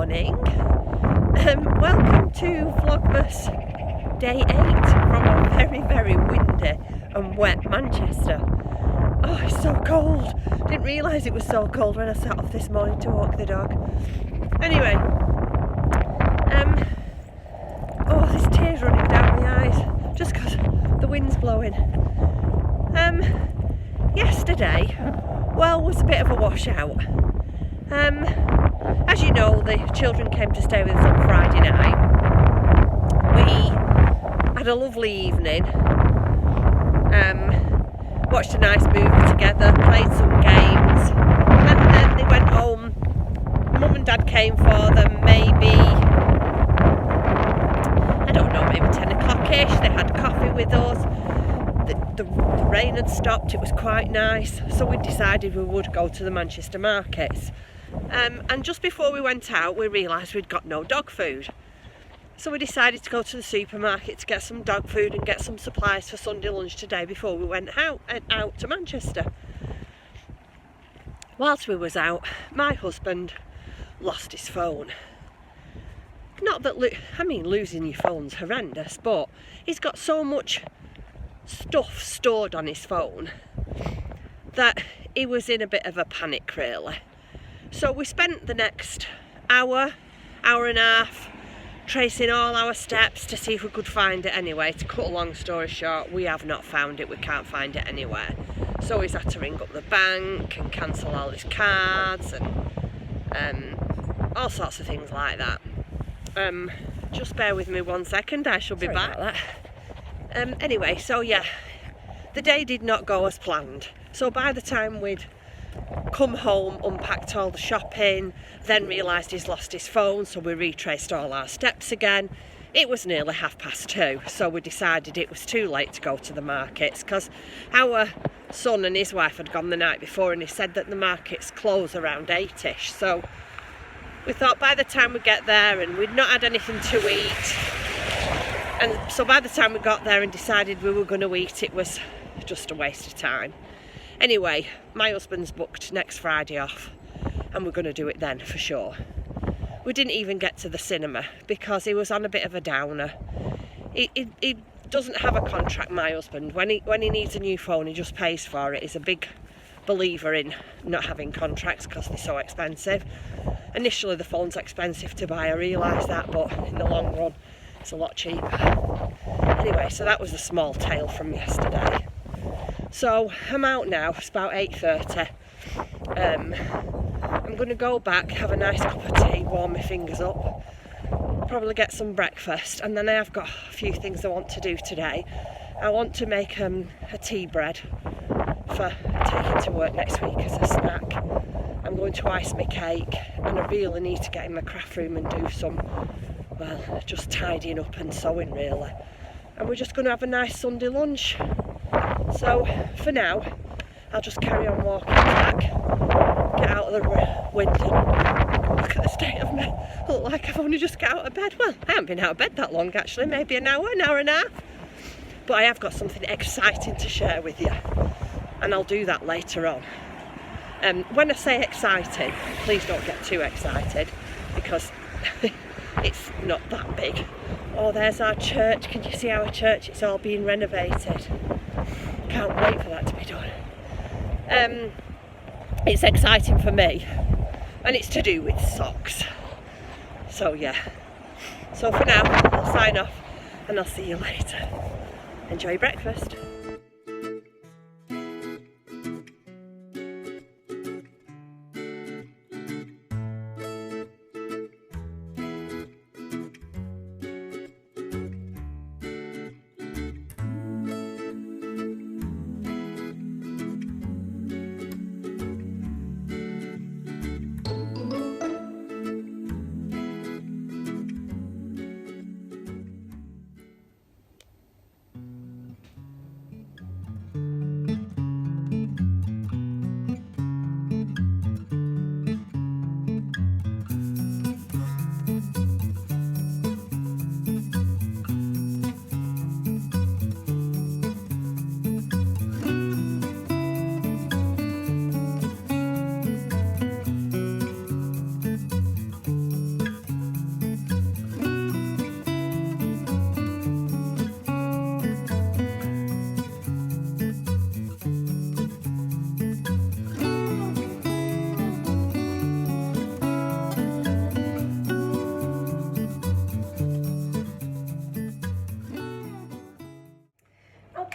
morning. Welcome to Vlogmas Day 8 from a very, very windy and wet Manchester. Oh, it's so cold. Didn't realise it was so cold when I sat off this morning to walk the dog. Anyway, oh, there's tears running down my eyes just because the wind's blowing. Yesterday, well, was a bit of a washout. As you know, the children came to stay with us on Friday night. We had a lovely evening, watched a nice movie together, played some games, and then they went home. Mum and Dad came for them maybe, I don't know, maybe 10 o'clock-ish. They had coffee with us. The rain had stopped, it was quite nice, so we decided we would go to the Manchester markets. And just before we went out, we realised we'd got no dog food. So we decided to go to the supermarket to get some dog food and get some supplies for Sunday lunch today before we went out to Manchester. Whilst we was out, my husband lost his phone. Not that, losing your phone's horrendous, but he's got so much stuff stored on his phone that he was in a bit of a panic, really. So we spent the next hour and a half tracing all our steps to see if we could find it anyway. To cut a long story short, we have not found it, we can't find it anywhere. So he's had to ring up the bank and cancel all his cards and all sorts of things like that. Just bear with me 1 second, I shall be back. Anyway, so yeah, the day did not go as planned. So by the time we'd come home, unpacked all the shopping, then realised he's lost his phone, so we retraced all our steps again. It was nearly 2:30, so we decided it was too late to go to the markets because our son and his wife had gone the night before and he said that the markets close around 8ish. So we thought by the time we get there, and we'd not had anything to eat, and so by the time we got there and decided we were going to eat, it was just a waste of time. Anyway, my husband's booked next Friday off and we're going to do it then for sure. We didn't even get to the cinema because he was on a bit of a downer. He doesn't have a contract, my husband. When he needs a new phone, he just pays for it. He's a big believer in not having contracts because they're so expensive. Initially the phone's expensive to buy, I realise that, but in the long run it's a lot cheaper. Anyway, so that was a small tale from yesterday. So I'm out now, it's about 8:30. I'm going to go back, have a nice cup of tea, warm my fingers up, probably get some breakfast, and then I have got a few things I want to do today. I want to make a tea bread for taking to work next week as a snack. I'm going to ice my cake, and I really need to get in my craft room and do some, well, just tidying up and sewing really. And we're just going to have a nice Sunday lunch. So for now, I'll just carry on walking back, get out of the wind and look at the state of me. I look like I've only just got out of bed. Well, I haven't been out of bed that long actually, maybe an hour and a half. But I have got something exciting to share with you, and I'll do that later on. When I say exciting, please don't get too excited because it's not that big. Oh, there's our church. Can you see our church? It's all being renovated. Can't wait for that to be done. It's exciting for me, and it's to do with socks. So yeah. So for now, I'll sign off and I'll see you later. Enjoy your breakfast.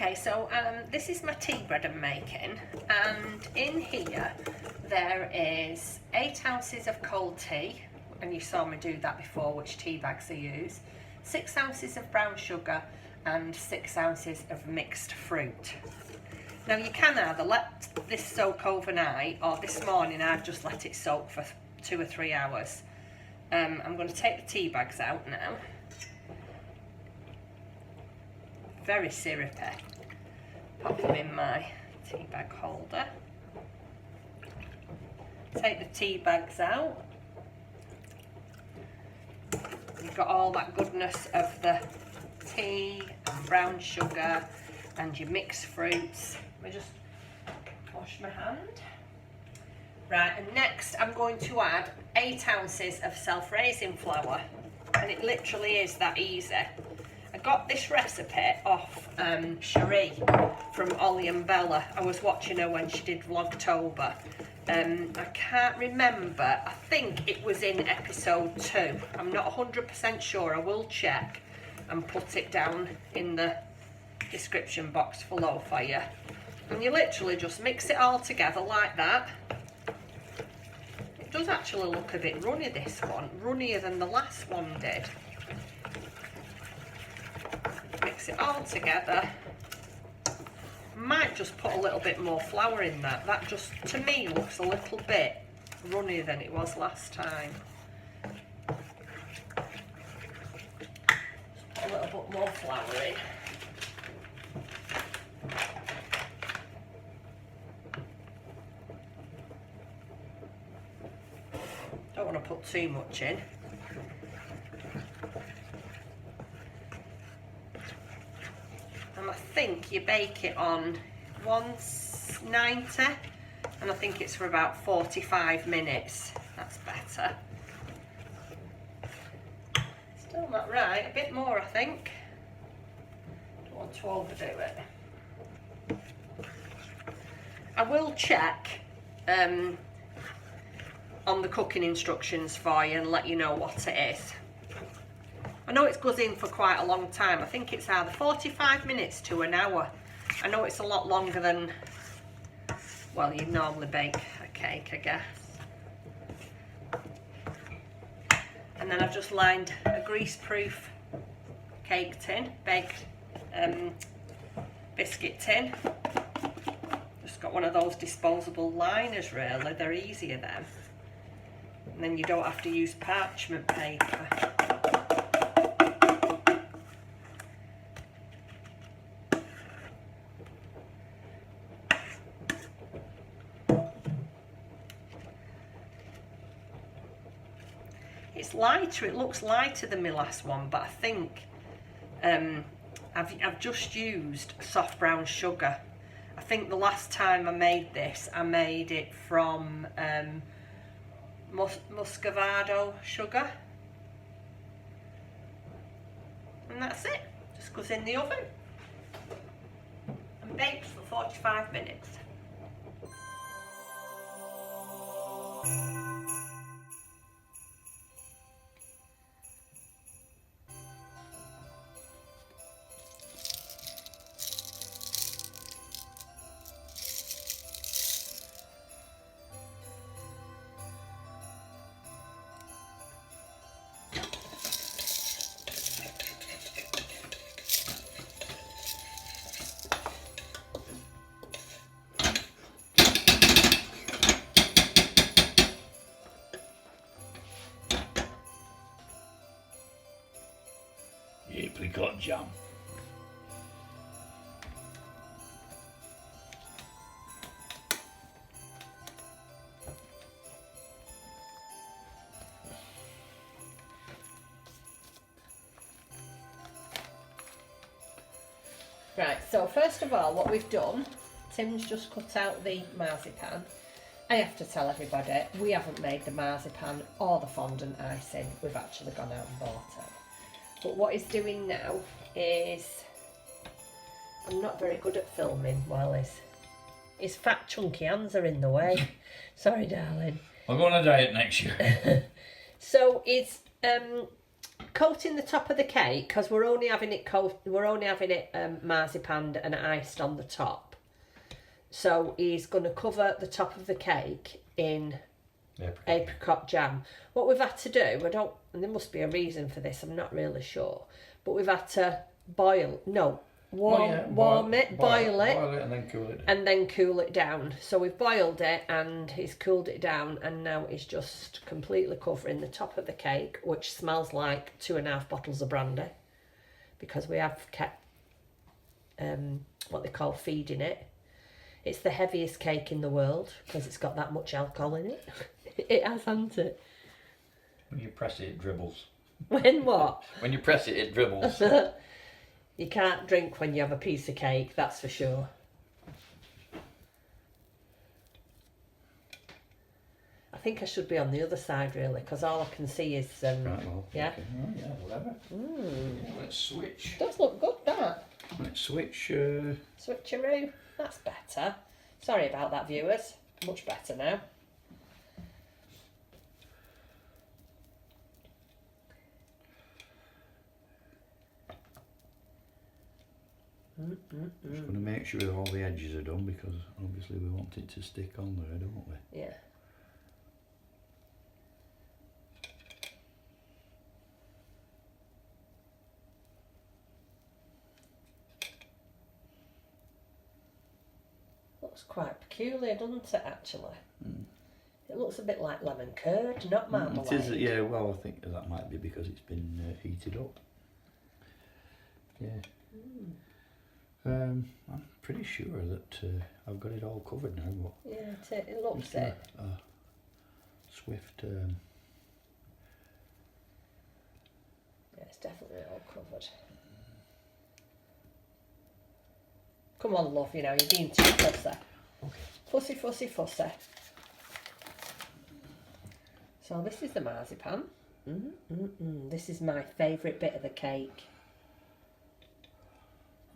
Okay, so this is my tea bread I'm making, and in here there is 8 ounces of cold tea, and you saw me do that before, which tea bags I use, 6 ounces of brown sugar and 6 ounces of mixed fruit. Now you can either let this soak overnight, or this morning I've just let it soak for 2 or 3 hours. I'm going to take the tea bags out now. Very syrupy. Pop them in my tea bag holder. Take the tea bags out. You've got all that goodness of the tea and brown sugar and your mixed fruits. Let me just wash my hand. Right, and next I'm going to add 8 ounces of self-raising flour, and it literally is that easy. I got this recipe off Cherie from Ollie and Bella. I was watching her when she did Vlogtober. I can't remember, I think it was in episode 2. I'm not 100% sure, I will check and put it down in the description box below for you. And you literally just mix it all together like that. It does actually look a bit runny, this one, runnier than the last one did. Mix it all together. Might just put a little bit more flour in that. That just, to me, looks a little bit runnier than it was last time. Just put a little bit more flour in. Don't want to put too much in. And I think you bake it on 190, and I think it's for about 45 minutes. That's better. Still not right, a bit more I think. Don't want to overdo it. I will check on the cooking instructions for you and let you know what it is. I know it goes in for quite a long time. I think it's either 45 minutes to an hour. I know it's a lot longer than, well, you normally bake a cake, I guess. And then I've just lined a grease-proof cake tin, baked biscuit tin. Just got one of those disposable liners, really. They're easier then. And then you don't have to use parchment paper. It's lighter, it looks lighter than my last one, but I think I've just used soft brown sugar. I think the last time I made this, I made it from muscovado sugar. And that's it. Just goes in the oven and bakes for 45 minutes. Apricot jam. Right, so first of all, what we've done, Tim's just cut out the marzipan. I have to tell everybody, we haven't made the marzipan or the fondant icing, we've actually gone out and bought it. But what he's doing now is, I'm not very good at filming while his fat chunky hands are in the way. Sorry darling. I'll go on a diet next year. So he's coating the top of the cake, because we're only having it marzipan and iced on the top. So he's going to cover the top of the cake in apricot jam. What we've had to do, and there must be a reason for this, I'm not really sure, but we've had to boil it and then cool it down. So we've boiled it and he's cooled it down, and now it's just completely covering the top of the cake, which smells like 2.5 bottles of brandy, because we have kept what they call feeding it. It's the heaviest cake in the world because it's got that much alcohol in it. It has, hasn't it? When you press it, it dribbles. When what? When you press it, it dribbles. You can't drink when you have a piece of cake, that's for sure. I think I should be on the other side really, because all I can see is right, well, yeah. Okay. Oh, yeah, whatever. Yeah, let's switch. It does look good, that. Let's switch. Switcheroo. That's better. Sorry about that, viewers. Much better now. Just going to make sure all the edges are done, because obviously we want it to stick on there, don't we? Yeah. Looks quite peculiar, doesn't it, actually? Mm. It looks a bit like lemon curd, not marmalade. It is, yeah, well, I think that might be because it's been heated up. Yeah. Mm. I'm pretty sure that I've got it all covered now. But yeah, it looks it. Swift. Yeah, it's definitely all covered. Come on, love, you know, you're being too fussy. Okay. Fussy, fussy, fussy. So this is the marzipan. This is my favourite bit of the cake.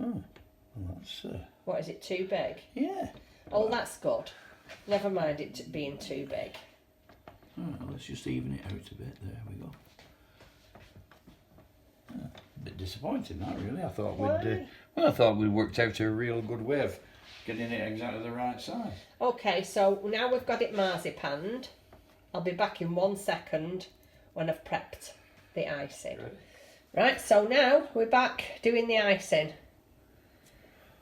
Oh, well, that's... What, is it too big? Yeah. Oh, that's good. Never mind it being too big. Alright, let's just even it out a bit. There we go. A bit disappointing, that really. I thought I thought we'd worked out a real good way of getting it exactly the right size. Okay, so now we've got it marzipaned. I'll be back in 1 second when I've prepped the icing. Right, so now we're back doing the icing.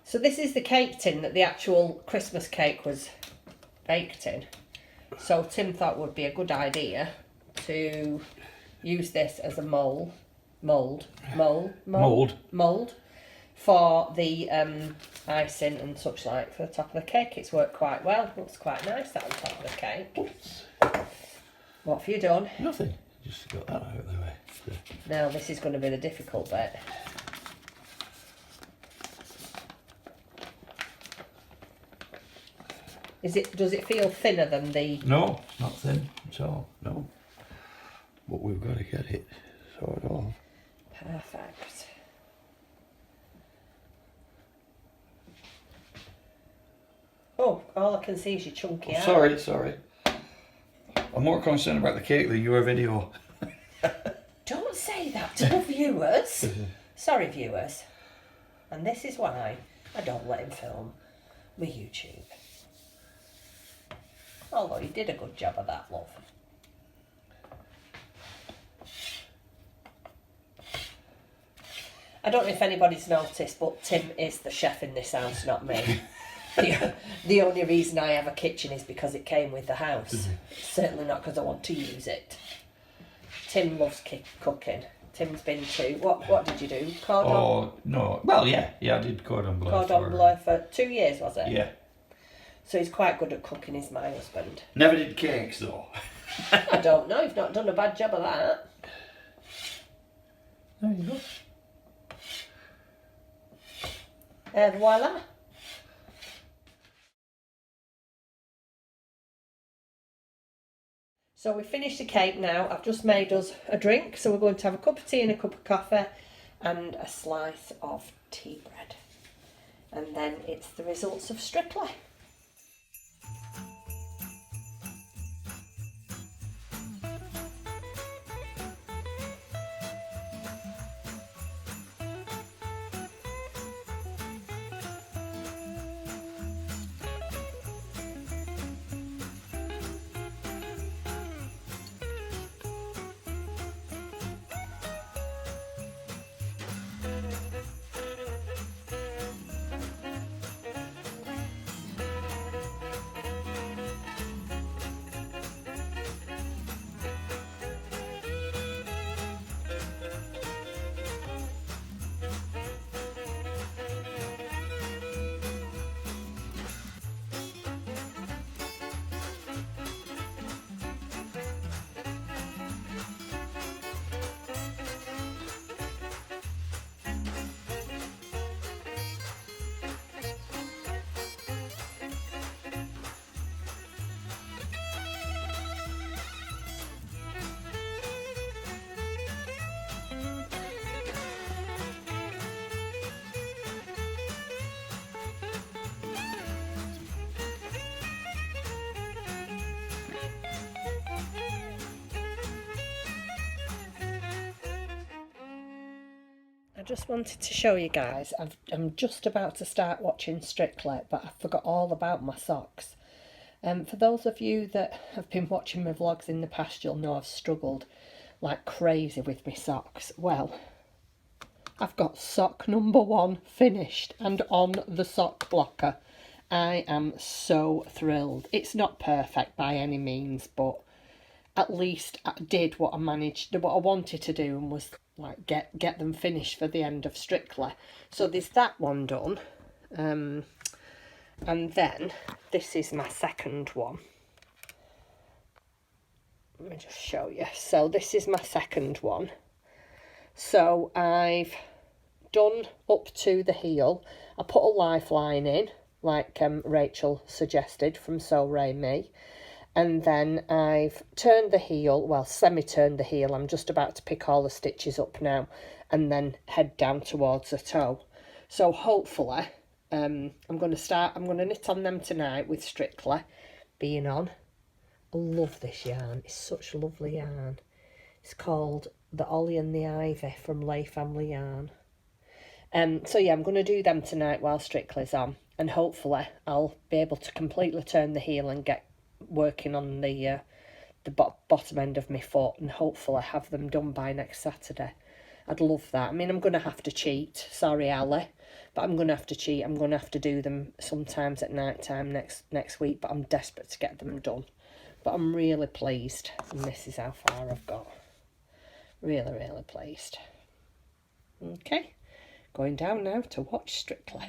So this is the cake tin that the actual Christmas cake was baked in. So Tim thought it would be a good idea to use this as a mould for the icing and such like for the top of the cake. It's worked quite well. Looks quite nice, that on top of the cake. Oops. What have you done? Nothing. Just got that out of the way. Now this is going to be the difficult bit. Does it feel thinner than the... No, it's not thin at all, no. But we've got to get it sort of. Perfect. Oh, all I can see is your chunky eye. Sorry. I'm more concerned about the cake than your video. Don't say that to the viewers. Sorry, viewers. And this is why I don't let him film my YouTube. Although you did a good job of that, love. I don't know if anybody's noticed, but Tim is the chef in this house, not me. The only reason I have a kitchen is because it came with the house. Certainly not because I want to use it. Tim loves cooking. Tim's been to... What did you do? Cordon? Oh, no. Well, yeah, I did cordon bleu. Cordon bleu for 2 years, was it? Yeah. So he's quite good at cooking, is my husband. Never did cakes, though. I don't know, you've not done a bad job of that. There you go. Voila. So we finished the cake now. I've just made us a drink. So we're going to have a cup of tea and a cup of coffee and a slice of tea bread. And then it's the results of Strictly. just wanted to show you guys, I'm just about to start watching Strictly, but I forgot all about my socks. For those of you that have been watching my vlogs in the past, you'll know I've struggled like crazy with my socks. Well, I've got sock number 1 finished and on the sock blocker. I am so thrilled. It's not perfect by any means, but at least I did what I managed, what I wanted to do, and was like get them finished for the end of Strictly. So there's that one done, and then this is my second one. Let me just show you. So this is my second one. So I've done up to the heel. I put a lifeline in, like Rachel suggested from So Ray Me. And then I've turned the heel, well, semi-turned the heel. I'm just about to pick all the stitches up now and then head down towards the toe. So hopefully, I'm going to knit on them tonight with Strictly being on. I love this yarn. It's such lovely yarn. It's called the Ollie and the Ivy from Lay Family Yarn. So yeah, I'm going to do them tonight while Strictly's on. And hopefully I'll be able to completely turn the heel and get working on the bottom end of my foot, and hopefully have them done by next Saturday. I'd love that. I mean, I'm going to have to cheat. Sorry, Ali, but I'm going to have to cheat. I'm going to have to do them sometimes at night time next week, but I'm desperate to get them done. But I'm really pleased, and this is how far I've got. Really, really pleased. Okay, going down now to watch Strictly.